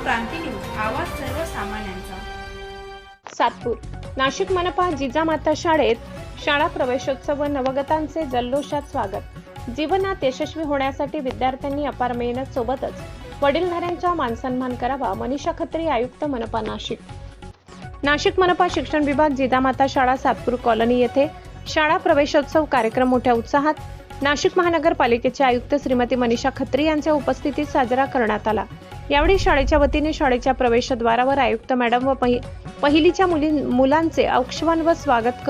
क्रांती news, आवाज सर्वसामान्यांचा. सातपूर नाशिक मनपा जिजामाता शाळेत शाळा प्रवेशोत्सव व नवगतांचे जल्लोषात स्वागत. जीवनात यशस्वी होण्यासाठी विद्यार्थ्यांनी अपार मेहनत सोबतच वडीलधाऱ्यांचा मानसन्मान करावा. मनीषा खत्री, आयुक्त मनपा नाशिक. नाशिक मनपा शिक्षण विभाग जिजामाता शाळा सातपूर कॉलनी येथे शाळा प्रवेशोत्सव कार्यक्रम मोठ्या उत्साहात नाशिक महानगरपालिकेचे आयुक्त श्रीमती मनीषा खत्री यांच्या उपस्थितीत साजरा करण्यात आला. यावेळी शाळेच्या वतीने शाळेच्या प्रवेशद्वारावर आयुक्त मॅडम व पहिलीच्या मुलांचे औक्षण व स्वागत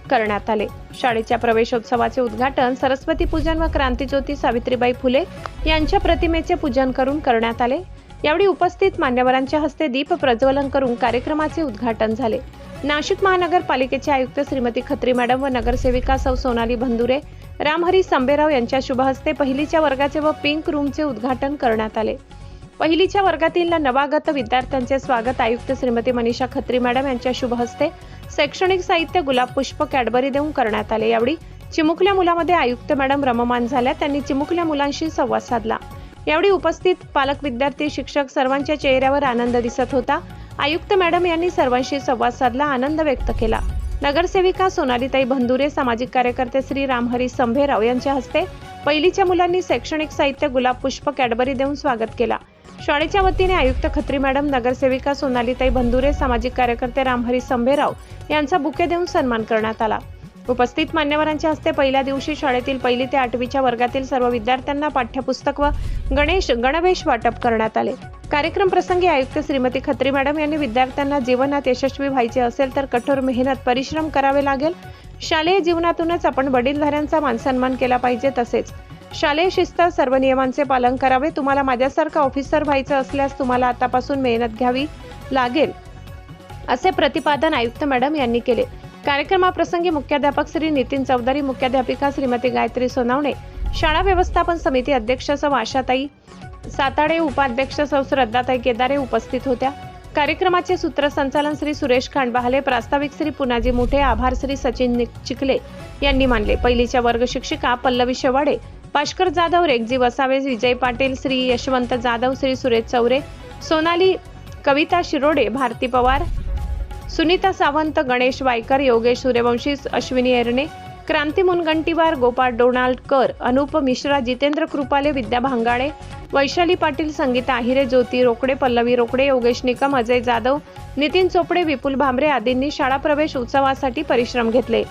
करण्यात आले. शाळेच्या प्रवेशोत्सवाचे उद्घाटन सरस्वती पूजन व क्रांतीज्योती सावित्रीबाई फुले यांच्या प्रतिमेचे पूजन करून करण्यात आले. यावेळी उपस्थित मान्यवरांच्या हस्ते दीप प्रज्वलन करून कार्यक्रमाचे उद्घाटन झाले. नाशिक महानगरपालिकेचे आयुक्त श्रीमती खत्री मॅडम व नगरसेविका सौ सोनाली भंदुरे, रामहरी संभेराव यांच्या शुभ हस्ते पहिलीच्या वर्गाचे व पिंक रूमचे उद्घाटन करण्यात आले. पहिलीच्या वर्गातील नवागत विद्यार्थ्यांचे स्वागत आयुक्त श्रीमती मनीषा खत्री मॅडम यांच्या शुभ हस्ते शैक्षणिक साहित्य, गुलाब पुष्प, कॅडबरी देऊन करण्यात आले. यावेळी चिमुकल्या मुलामध्ये आयुक्त मॅडम रममान झाल्या. त्यांनी चिमुकल्या मुलांशी संवाद साधला. यावेळी उपस्थित पालक, विद्यार्थी, शिक्षक सर्वांच्या चेहऱ्यावर आनंद दिसत होता. आयुक्त मॅडम यांनी सर्वांशी संवाद साधला, आनंद व्यक्त केला. नगरसेविका सोनालीताई भंदुरे, सामाजिक कार्यकर्ते श्री रामहरी संभेराव यांच्या हस्ते पहिलीच्या मुलांनी शैक्षणिक साहित्य, गुलाब पुष्प, कॅडबरी देऊन स्वागत केला. शाळेच्या वतीने आयुक्त खत्री मॅडम, नगरसेविका सोनालीताई भंदुरे, सामाजिक कार्यकर्ते रामहरी संभेराव यांचा बुके देऊन सन्मान करण्यात आला. उपस्थित मान्यवरांच्या हस्ते पहिल्या दिवशी शाळेतील 1ली ते 8वीच्या वर्गातील सर्व विद्यार्थ्यांना पाठ्यपुस्तक व गणवेश वाटप करण्यात आले. कार्यक्रम प्रसंगी आयुक्त श्रीमती खत्री मॅडम यांनी विद्यार्थ्यांना जीवनात यशस्वी व्हायचे असेल तर कठोर मेहनत, परिश्रम करावे लागेल. शालेय जीवनातूनच आपण वडीलधाऱ्यांचा मानसन्मान केला पाहिजे. तसेच शालेय शिस्त, सर्व नियमांचे पालन करावे. तुम्हाला माझ्यासारखा ऑफिसर व्हायचं असल्यास तुम्हाला आतापासून मेहनत घ्यावी लागेल, असे प्रतिपादन आयुक्त मॅडम यांनी केले. कार्यक्रमाप्रसंगी मुख्याध्यापक श्री नितीन चौधरी, मुख्याध्यापिका श्रीमती गायत्री सोनावणे, शाळा व्यवस्थापन समिती अध्यक्ष सौ आशाताई साताडे, उपाध्यक्ष सौ श्रद्धाताई केदारे उपस्थित होत्या. कार्यक्रमाचे सूत्रसंचालन श्री सुरेश खांडबहाले, प्रास्ताविक श्री पुनाजी मुठे, आभार श्री सचिन चिखले यांनी मानले. पहिलीच्या वर्ग शिक्षिका पल्लवी शेवाडे, भास्कर जाधव, रेगजी वसावे, विजय पाटील, श्री यशवंत जाधव, श्री सुरेश चौरे, सोनाली, कविता शिरोडे, भारती पवार, सुनीता सावंत, गणेश वायकर, योगेश सूर्यवंशी, अश्विनी एरणे, क्रांती मुनगंटीवार, गोपाळ डोणाल्डकर, अनुप मिश्रा, जितेंद्र कृपाले, विद्या भांगाळे, वैशाली पाटील, संगीता आहिरे, ज्योती रोकडे, पल्लवी रोकडे, योगेश निकम, अजय जाधव, नितीन चोपडे, विपुल भांबरे आदींनी शाळा प्रवेश उत्सवासाठी परिश्रम घेतले.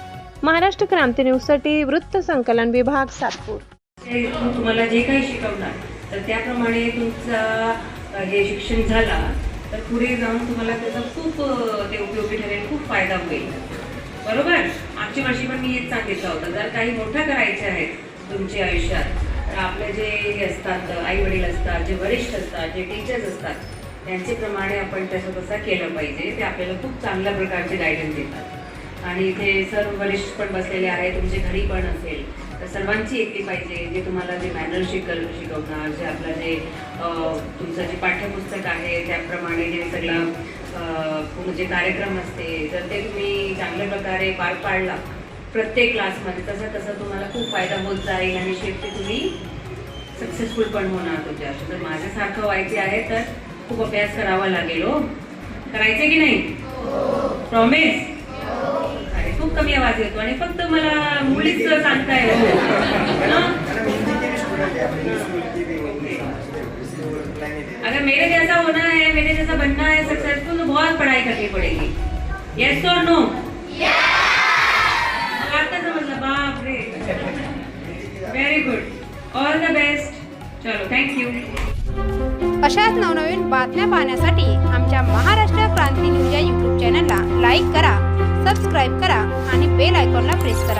महाराष्ट्र क्रांती न्यूजसाठी वृत्त संकलन विभाग, सातपूर. तुम्हाला जे काही शिकवणार तर त्याप्रमाणे तुमचा जे शिक्षण झाला तर पुढे जाऊन तुम्हाला त्याचा खूप ते उपयोगी ठरेल, खूप फायदा होईल. बरोबर. मागच्या वर्षी पण मी हेच सांगितलं होतं, जर काही मोठं करायचे आहे तुमच्या आयुष्यात तर आपले जे हे असतात, आई वडील असतात, जे वरिष्ठ असतात, जे टीचर्स असतात, त्यांच्याप्रमाणे आपण तसं केलं पाहिजे. ते आपल्याला खूप चांगल्या प्रकारचे गायडन्स देतात. आणि इथे सर्व वरिष्ठ पण बसलेले आहे, तुमचे घरी पण असेल तर सर्वांची येतली पाहिजे. जे तुम्हाला जे मॅनर शिकवणार, जे आपलं जे तुमचं जे पाठ्यपुस्तक आहे त्याप्रमाणे जे सगळं जे कार्यक्रम असते जर ते तुम्ही चांगल्या प्रकारे पार पाडला प्रत्येक क्लासमध्ये, तसं तुम्हाला खूप फायदा होत जाईल आणि शेवटी तुम्ही सक्सेसफुल पण होणार. तुमच्या जर माझ्यासारखं व्हायचे आहे तर खूप अभ्यास करावा लागेल. हो, करायचे की नाही? प्रॉमिस? अरे खूप कमी आवाज येतो आणि फक्त मला मुलीच सांगताय. अगर मेरे जैसा होना है, मेरे जैसा बनना है सक्सेसफुल, तो बहुत पढ़ाई करनी पड़ेगी. यस और नो? आता समजलं? बाप रे, very good, all the best. चलो, थँक्यू. अशाच नवनवीन बातम्या पाहण्यासाठी आमच्या महाराष्ट्र क्रांती न्यूज या यूट्यूब चॅनलला लाईक करा, सबस्क्राईब करा आणि बेल आयकॉनला प्रेस करा.